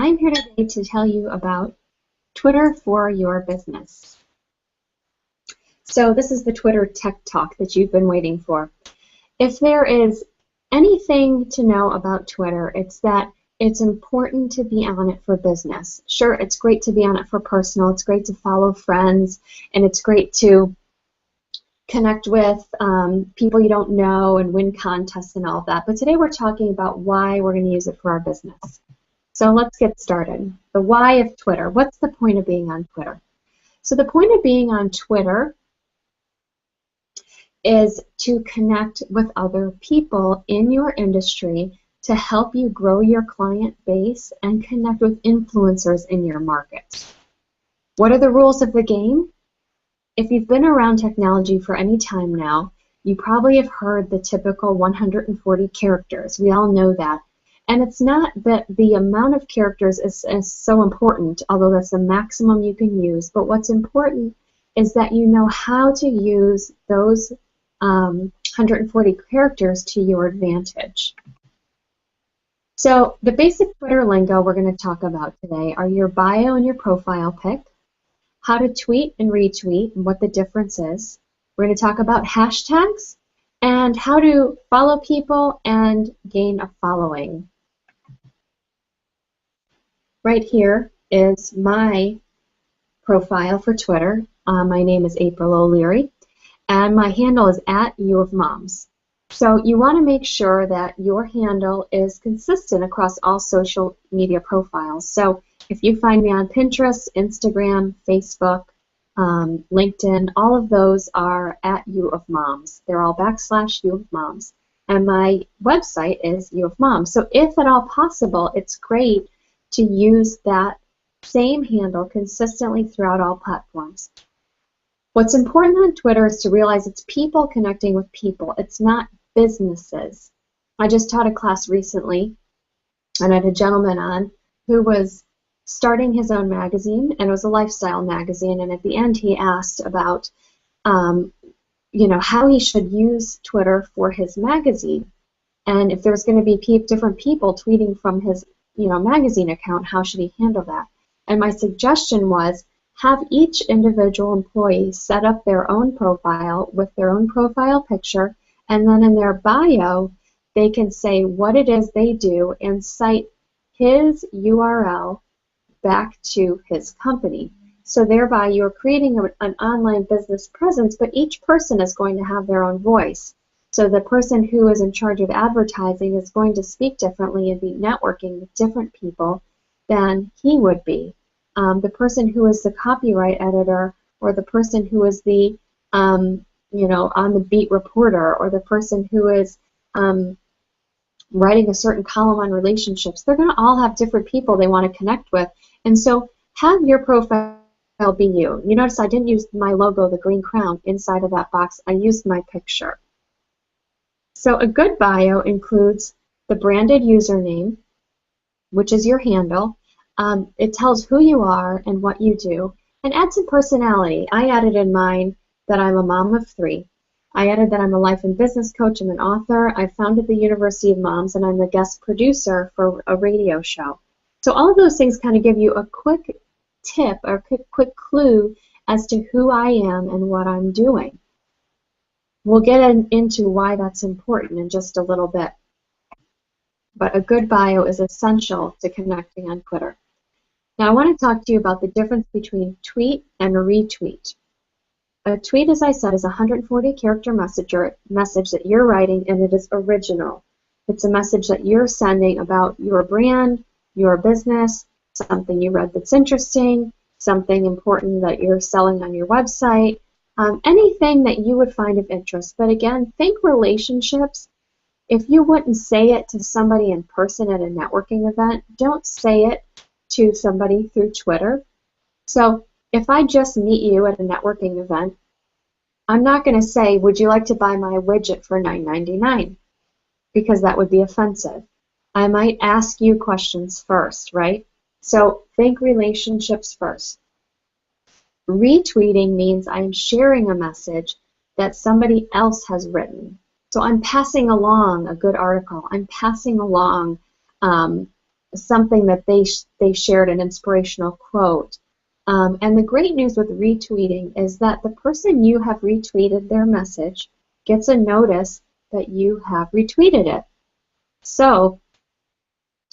I'm here today to tell you about Twitter for your business. So this is the Twitter Tech Talk that you've been waiting for. If there is anything to know about Twitter, it's that it's important to be on it for business. Sure, it's great to be on it for personal, it's great to follow friends, and it's great to connect with people you don't know and win contests and all of that. But today we're talking about why we're going to use it for our business. So let's get started. The why of Twitter. What's the point of being on Twitter? So the point of being on Twitter is to connect with other people in your industry to help you grow your client base and connect with influencers in your market. What are the rules of the game? If you've been around technology for any time now, you probably have heard the typical 140 characters. We all know that. And it's not that the amount of characters is so important, although that's the maximum you can use, but what's important is that you know how to use those 140 characters to your advantage. So the basic Twitter lingo we're going to talk about today are your bio and your profile pic, how to tweet and retweet and what the difference is. We're going to talk about hashtags and how to follow people and gain a following. Right here is my profile for Twitter. My name is April O'Leary, and my handle is @UofMoms. So you want to make sure that your handle is consistent across all social media profiles. So if you find me on Pinterest, Instagram, Facebook, LinkedIn, all of those are @UofMoms. They're all /UofMoms. And my website is UofMoms. So if at all possible, it's great to use that same handle consistently throughout all platforms. What's important on Twitter is to realize it's people connecting with people. It's not businesses. I just taught a class recently, and I had a gentleman on who was starting his own magazine, and it was a lifestyle magazine, and at the end he asked about how he should use Twitter for his magazine, and if there was going to be different people tweeting from his magazine account, how should he handle that? And my suggestion was have each individual employee set up their own profile with their own profile picture, and then in their bio they can say what it is they do and cite his URL back to his company. So thereby you're creating an online business presence, but each person is going to have their own voice. So the person who is in charge of advertising is going to speak differently and be networking with different people than he would be. The person who is the copyright editor, or the person who is the on the beat reporter, or the person who is writing a certain column on relationships, they're going to all have different people they want to connect with. And so have your profile be you. You notice I didn't use my logo, the green crown, inside of that box. I used my picture. So a good bio includes the branded username, which is your handle. It tells who you are and what you do, and add some personality. I added in mine that I'm a mom of 3. I added that I'm a life and business coach and an author. I founded the University of Moms, and I'm the guest producer for a radio show. So all of those things kind of give you a quick tip or quick clue as to who I am and what I'm doing. We'll get into why that's important in just a little bit. But a good bio is essential to connecting on Twitter. Now I want to talk to you about the difference between tweet and retweet. A tweet, as I said, is a 140-character message that you're writing, and it is original. It's a message that you're sending about your brand, your business, something you read that's interesting, something important that you're selling on your website, anything that you would find of interest. But again, think relationships. If you wouldn't say it to somebody in person at a networking event, don't say it to somebody through Twitter. So if I just meet you at a networking event, I'm not going to say, would you like to buy my widget for $9.99? Because that would be offensive. I might ask you questions first, right? So think relationships first. Retweeting means I'm sharing a message that somebody else has written. So I'm passing along a good article. I'm passing along something that they shared, an inspirational quote. And the great news with retweeting is that the person you have retweeted their message gets a notice that you have retweeted it. So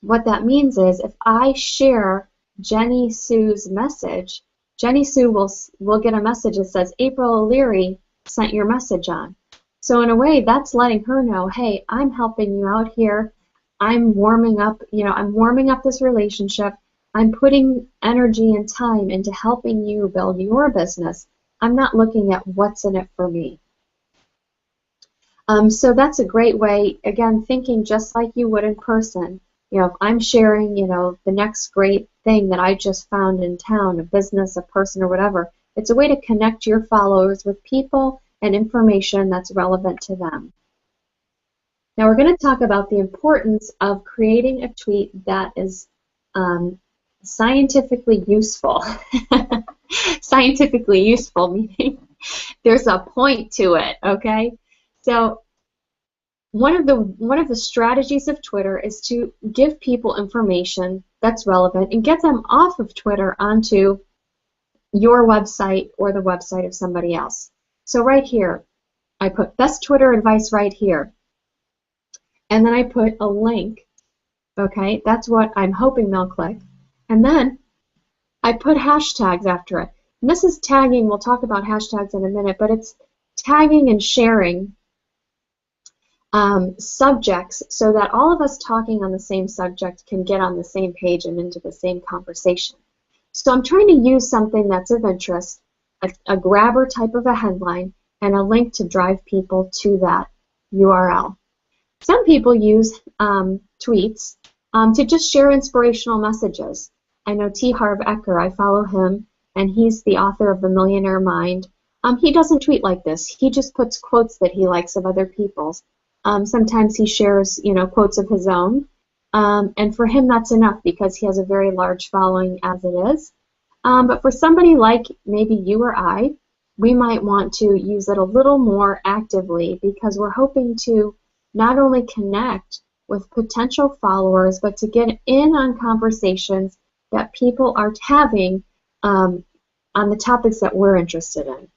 what that means is if I share Jenny Sue's message, Jenny Sue will get a message that says, April O'Leary sent your message on. So in a way, that's letting her know, hey, I'm helping you out here. I'm warming up, I'm warming up this relationship. I'm putting energy and time into helping you build your business. I'm not looking at what's in it for me. So that's a great way, again, thinking just like you would in person. If I'm sharing, the next great thing that I just found in town, a business, a person, or whatever, it's a way to connect your followers with people and information that's relevant to them. Now we're going to talk about the importance of creating a tweet that is scientifically useful. Scientifically useful meaning there's a point to it, okay? So one of the strategies of Twitter is to give people information that's relevant and get them off of Twitter onto your website or the website of somebody else. So right here, I put best Twitter advice right here. And then I put a link, okay? That's what I'm hoping they'll click. And then I put hashtags after it. And this is tagging. We'll talk about hashtags in a minute, but it's tagging and sharing subjects so that all of us talking on the same subject can get on the same page and into the same conversation. So I'm trying to use something that's of interest, a grabber type of a headline, and a link to drive people to that URL. Some people use tweets to just share inspirational messages. I know T. Harv Eker, I follow him, and he's the author of The Millionaire Mind. He doesn't tweet like this. He just puts quotes that he likes of other people's. Sometimes he shares, quotes of his own, and for him that's enough because he has a very large following as it is. But for somebody like maybe you or I, we might want to use it a little more actively because we're hoping to not only connect with potential followers, but to get in on conversations that people are having on the topics that we're interested in.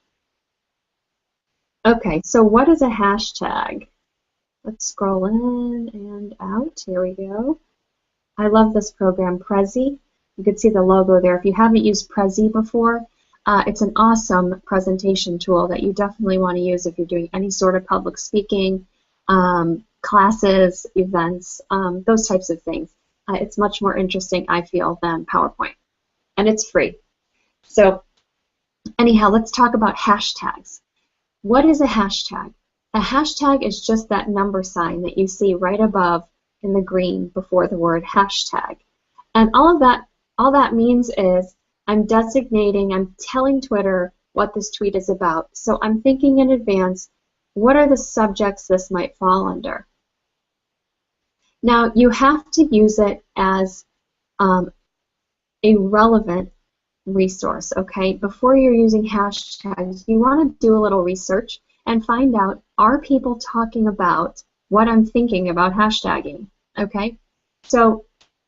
Okay, so what is a hashtag? Let's scroll in and out. Here we go. I love this program, Prezi. You can see the logo there. If you haven't used Prezi before, it's an awesome presentation tool that you definitely want to use if you're doing any sort of public speaking, classes, events, those types of things. It's much more interesting, I feel, than PowerPoint. And it's free. So anyhow, let's talk about hashtags. What is a hashtag? A hashtag is just that number sign that you see right above in the green before the word hashtag. And all that means is I'm designating, I'm telling Twitter what this tweet is about. So I'm thinking in advance, what are the subjects this might fall under? Now, you have to use it as a relevant resource, okay? Before you're using hashtags, you want to do a little research and find out, are people talking about what I'm thinking about hashtagging, okay? So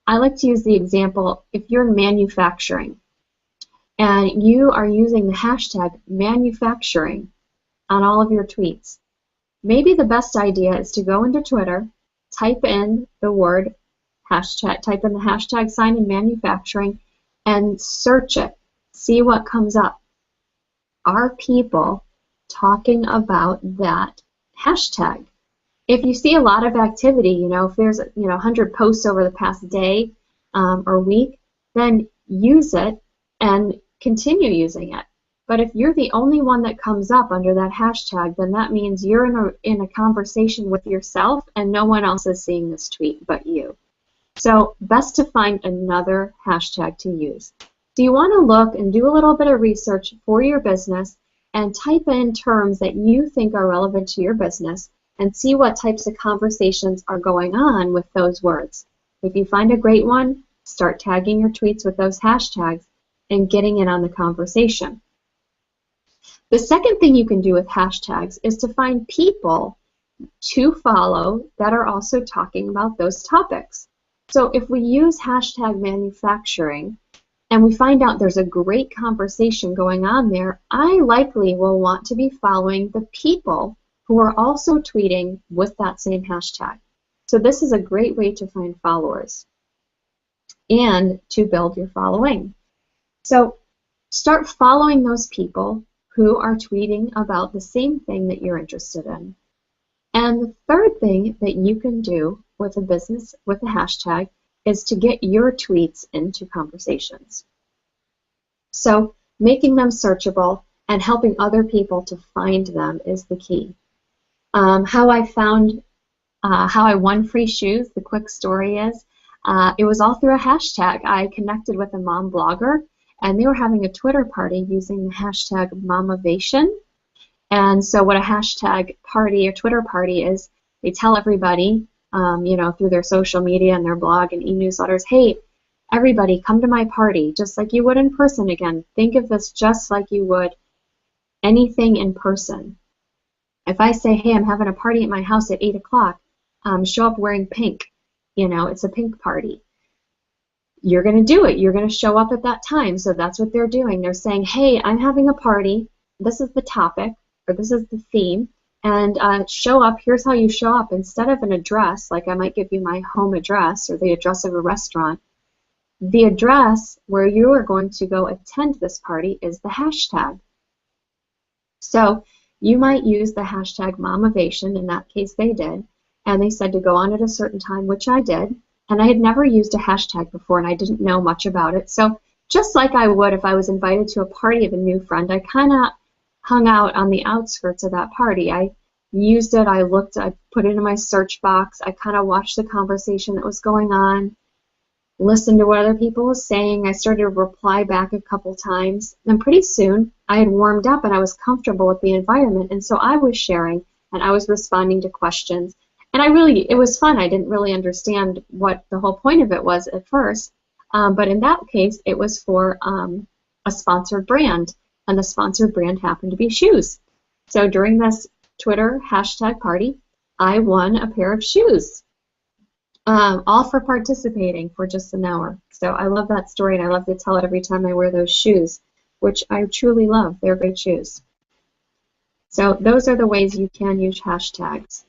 I like to use the example, if you're manufacturing and you are using the hashtag manufacturing on all of your tweets, maybe the best idea is to go into Twitter, type in the word hashtag, type in the hashtag sign in manufacturing, and search it. See what comes up. Are people talking about that hashtag? If you see a lot of activity, if there's 100 posts over the past day or week, then use it and continue using it. But if you're the only one that comes up under that hashtag, then that means you're in a conversation with yourself and no one else is seeing this tweet but you. So best to find another hashtag to use. So you want to look and do a little bit of research for your business and type in terms that you think are relevant to your business and see what types of conversations are going on with those words. If you find a great one, start tagging your tweets with those hashtags and getting in on the conversation. The second thing you can do with hashtags is to find people to follow that are also talking about those topics. So if we use hashtag manufacturing and we find out there's a great conversation going on there, I likely will want to be following the people who are also tweeting with that same hashtag. So this is a great way to find followers and to build your following. So start following those people who are tweeting about the same thing that you're interested in. And the third thing that you can do with a business with a hashtag is to get your tweets into conversations. So making them searchable and helping other people to find them is the key. How I won free shoes, the quick story is, it was all through a hashtag. I connected with a mom blogger, and they were having a Twitter party using the hashtag Momavation. And so what a hashtag party or Twitter party is, they tell everybody, through their social media and their blog and e-newsletters, hey, everybody, come to my party, just like you would in person again. Think of this just like you would anything in person. If I say, hey, I'm having a party at my house at 8 o'clock, show up wearing pink, it's a pink party. You're going to do it. You're going to show up at that time. So that's what they're doing. They're saying, hey, I'm having a party. This is the topic, or this is the theme, and show up. Here's how you show up. Instead of an address, like I might give you my home address or the address of a restaurant, the address where you are going to go attend this party is the hashtag. So you might use the hashtag Momavation. In that case, they did. And they said to go on at a certain time, which I did. And I had never used a hashtag before, and I didn't know much about it. So just like I would if I was invited to a party of a new friend, I kind of hung out on the outskirts of that party. I used it, I looked, I put it in my search box, I kind of watched the conversation that was going on, listened to what other people were saying. I started to reply back a couple times. And pretty soon, I had warmed up and I was comfortable with the environment. And so I was sharing and I was responding to questions. And it was fun. I didn't really understand what the whole point of it was at first. But in that case, it was for a sponsored brand. And the sponsored brand happened to be shoes. So during this Twitter hashtag party, I won a pair of shoes. All for participating for just an hour. So I love that story, and I love to tell it every time I wear those shoes, which I truly love. They're great shoes. So those are the ways you can use hashtags.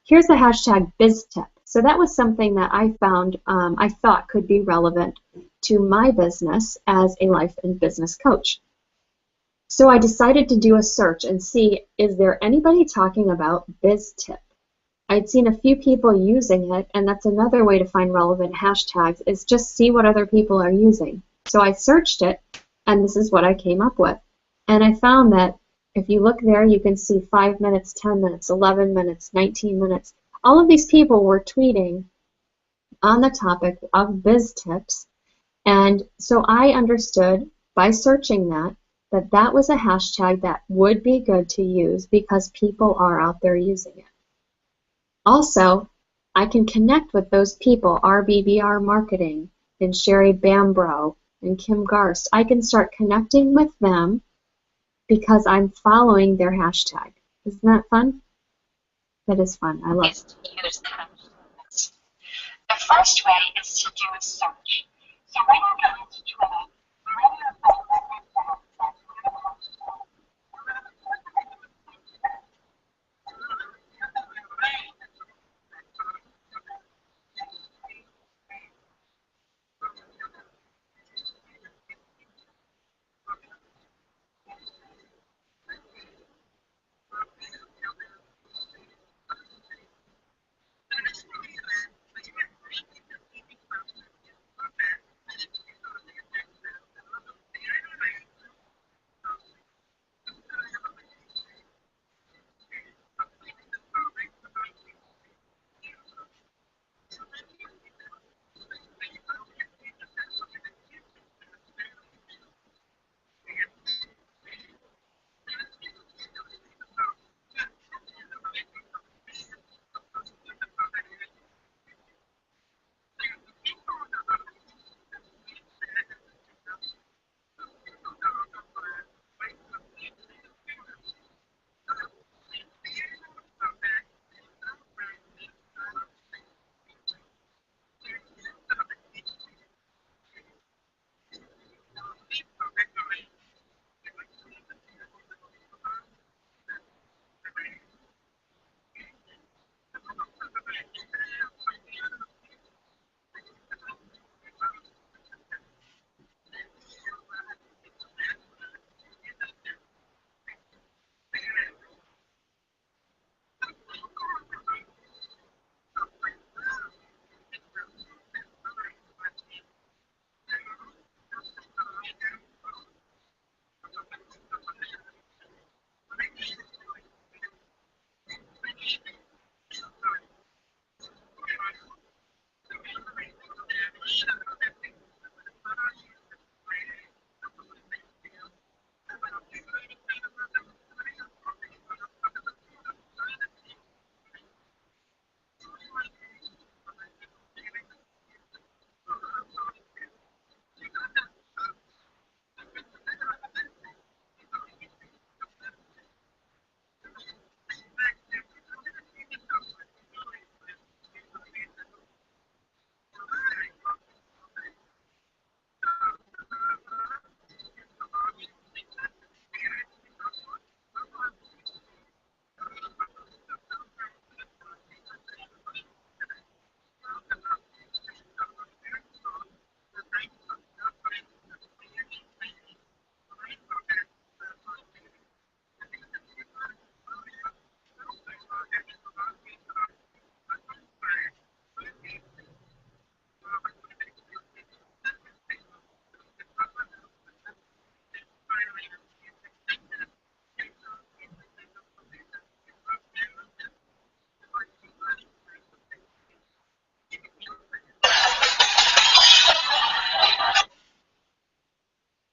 Here's the hashtag BizTip. So that was something that I found I thought could be relevant to my business as a life and business coach. So I decided to do a search and see, is there anybody talking about BizTip? I'd seen a few people using it, and that's another way to find relevant hashtags, is just see what other people are using. So I searched it, and this is what I came up with. And I found that if you look there, you can see 5 minutes, 10 minutes, 11 minutes, 19 minutes. All of these people were tweeting on the topic of biz tips. And so I understood by searching that that was a hashtag that would be good to use because people are out there using it. Also, I can connect with those people, RBBR Marketing and Sherry Bambro and Kim Garst. I can start connecting with them because I'm following their hashtag. Isn't that fun? That is fun. I love it. Use the hashtags. The first way is to do a search. So when you go into Twitter, when you put the hashtag,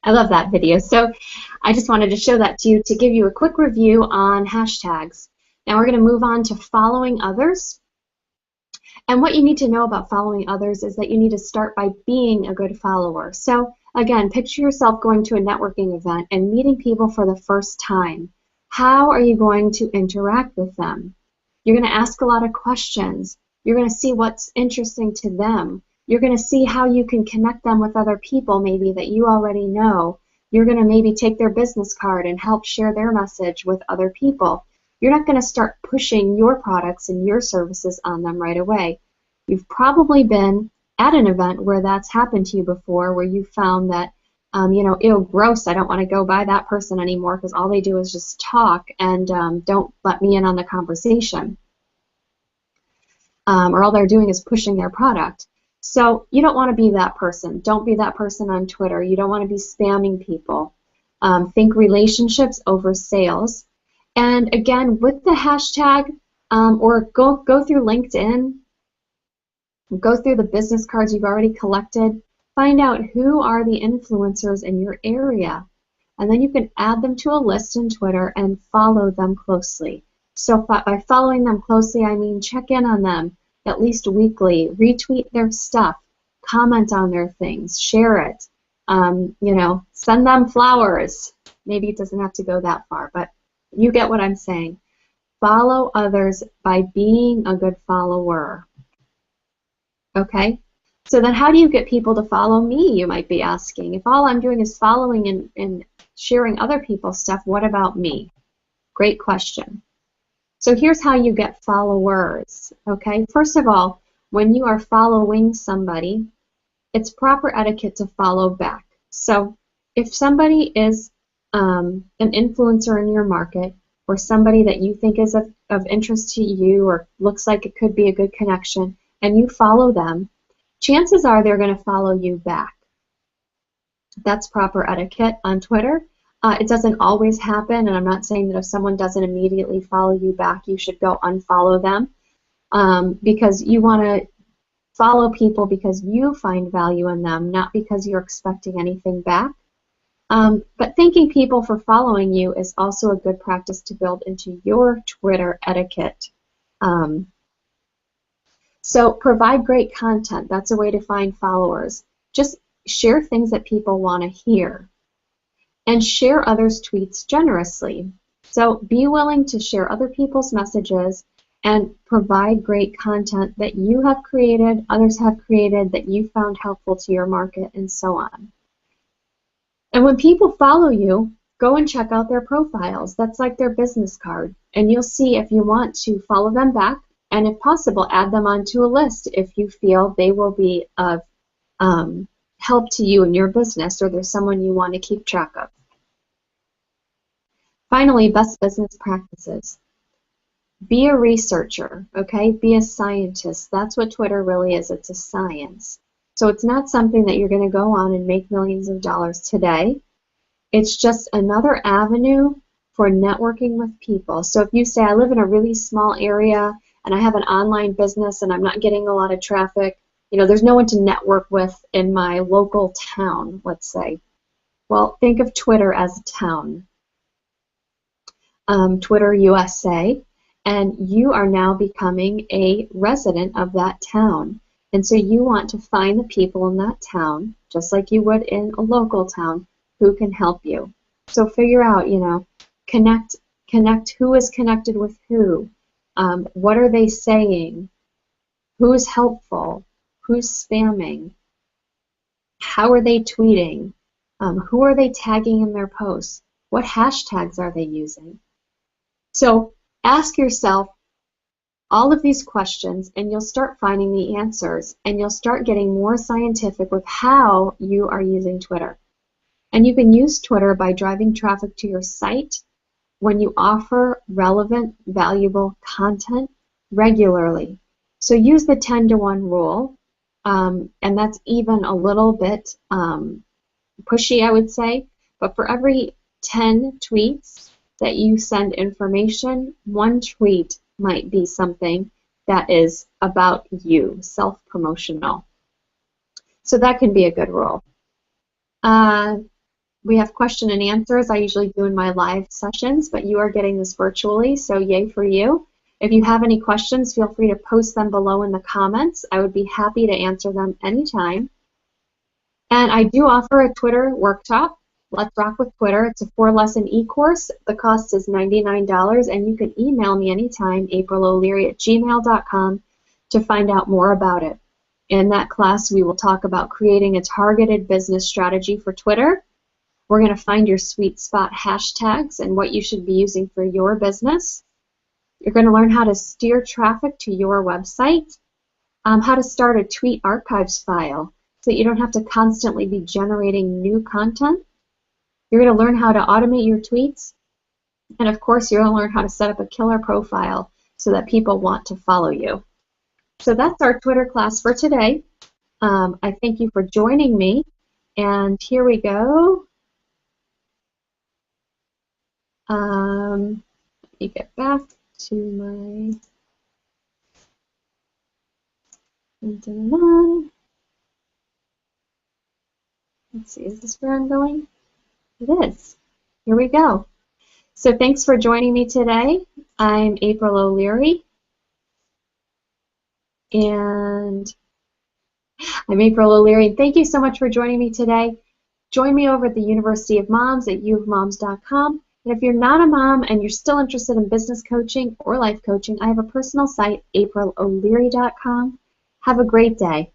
I love that video. So I just wanted to show that to you to give you a quick review on hashtags. Now we're going to move on to following others. And what you need to know about following others is that you need to start by being a good follower. So again, picture yourself going to a networking event and meeting people for the first time. How are you going to interact with them? You're going to ask a lot of questions. You're going to see what's interesting to them. You're going to see how you can connect them with other people maybe that you already know. You're going to maybe take their business card and help share their message with other people. You're not going to start pushing your products and your services on them right away. You've probably been at an event where that's happened to you before, where you found that, you know, ew, gross, I don't want to go by that person anymore because all they do is just talk and don't let me in on the conversation. Or all they're doing is pushing their product. So you don't want to be that person. Don't be that person on Twitter. You don't want to be spamming people. Think relationships over sales. And again, with the hashtag, or go through LinkedIn, go through the business cards you've already collected, find out who are the influencers in your area. And then you can add them to a list in Twitter and follow them closely. So by following them closely, I mean check in on them at least weekly, retweet their stuff, comment on their things, share it, you know, send them flowers. Maybe it doesn't have to go that far, but you get what I'm saying. Follow others by being a good follower. Okay? So then how do you get people to follow me, you might be asking? If all I'm doing is following and sharing other people's stuff, what about me? Great question. So here's how you get followers, okay? First of all, when you are following somebody, it's proper etiquette to follow back. So if somebody is an influencer in your market, or somebody that you think is of interest to you or looks like it could be a good connection, and you follow them, chances are they're going to follow you back. That's proper etiquette on Twitter. It doesn't always happen, and I'm not saying that if someone doesn't immediately follow you back, you should go unfollow them, because you want to follow people because you find value in them, not because you're expecting anything back. But thanking people for following you is also a good practice to build into your Twitter etiquette. So provide great content. That's a way to find followers. Just share things that people want to hear. And share others' tweets generously. So be willing to share other people's messages and provide great content that you have created, others have created, that you found helpful to your market, and so on. And when people follow you, go and check out their profiles. That's like their business card. And you'll see if you want to follow them back, and if possible, add them onto a list if you feel they will be of help to you in your business, or there's someone you want to keep track of. Finally, best business practices. Be a researcher, okay? Be a scientist. That's what Twitter really is. It's a science. So it's not something that you're going to go on and make millions of dollars today. It's just another avenue for networking with people. So if you say, I live in a really small area and I have an online business and I'm not getting a lot of traffic, you know, there's no one to network with in my local town, let's say. Well, think of Twitter as a town. Twitter USA, and you are now becoming a resident of that town. And so you want to find the people in that town, just like you would in a local town, who can help you. So figure out, you know, connect who is connected with who. What are they saying? Who's helpful? Who's spamming? How are they tweeting? Who are they tagging in their posts? What hashtags are they using? So ask yourself all of these questions, and you'll start finding the answers, and you'll start getting more scientific with how you are using Twitter. And you can use Twitter by driving traffic to your site when you offer relevant, valuable content regularly. So use the 10-to-1 rule, and that's even a little bit pushy, I would say, but for every 10 tweets that you send information, one tweet might be something that is about you, self-promotional. So that can be a good rule. We have question and answers I usually do in my live sessions, but you are getting this virtually, so yay for you. If you have any questions, feel free to post them below in the comments. I would be happy to answer them anytime. And I do offer a Twitter workshop, Let's Rock with Twitter. It's a 4-lesson e-course. The cost is $99, and you can email me anytime, april.o'leary@gmail.com, to find out more about it. In that class, we will talk about creating a targeted business strategy for Twitter. We're going to find your sweet spot hashtags and what you should be using for your business. You're going to learn how to steer traffic to your website, how to start a tweet archives file so that you don't have to constantly be generating new content. You're going to learn how to automate your tweets. And of course, you're going to learn how to set up a killer profile so that people want to follow you. So that's our Twitter class for today. I thank you for joining me. And here we go. Let me get back to my let's see, is this where I'm going? It is. Here we go. So thanks for joining me today. I'm April O'Leary, and Thank you so much for joining me today. Join me over at the University of Moms at uofmoms.com. And if you're not a mom and you're still interested in business coaching or life coaching, I have a personal site, april.o'leary.com. Have a great day.